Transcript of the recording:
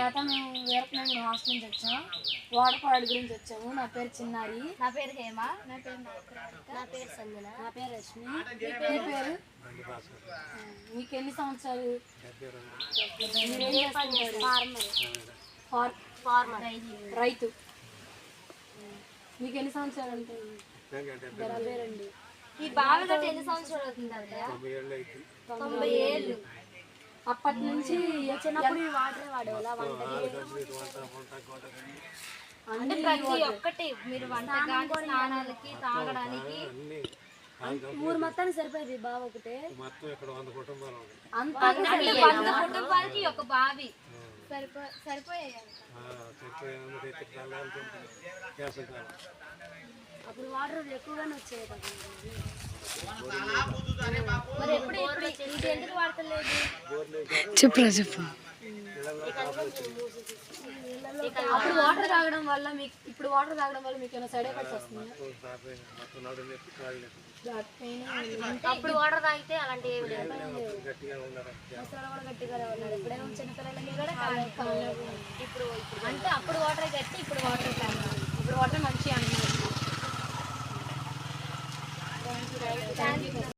మేము వీరపల్లి హాస్టల్ నుంచి వచ్చాం. వాడపాడు గురించి వచ్చాము. నా పేరు చిన్నారి. నా పేరు హేమ. నా పేరు నా పేరు సంజన. నా పేరు రష్మి. మీ పేరు? మీకు ఎన్ని సంవత్సరాలు? రైతు. మీకు ఎన్ని సంవత్సరాలు ఉంటాయి? 72. ఈ బావిలో ఎన్ని సంవత్సరాలు అవుతుంది? 90 ఏళ్ళు. అప్పటి నుంచి చిన్నప్పుడు వాటర్ వాడేవాళ్ళ అంటే ప్రతి ఒక్కటి మీరు వంట స్నానాలకి తాగడానికి ఊరు మొత్తానికి సరిపోయేది బావి ఒకటే. 100 కుటుంబాలకి ఒక బావి సరిపోయాయి. అప్పుడు వాటర్ ఎక్కువగానే వచ్చాయి కదా. మరి ఎప్పుడు ఇది ఎందుకు వాడతలేదు? చెప్పు. అప్పుడు వాటర్ తాగడం వల్ల మీకు ఇప్పుడు వాటర్ తాగడం వల్ల మీకు ఏమైనా సైడ్ ఎఫెక్ట్స్ వస్తున్నాయా? అప్పుడు వాటర్ తాగితే అలాంటి ఏమి లేదు. గట్టిగా ఉన్నారు. ఎప్పుడైనా చిన్నపిల్లలకి కూడా ఇప్పుడు అంటే అప్పుడు వాటర్ గట్టి ఇప్పుడు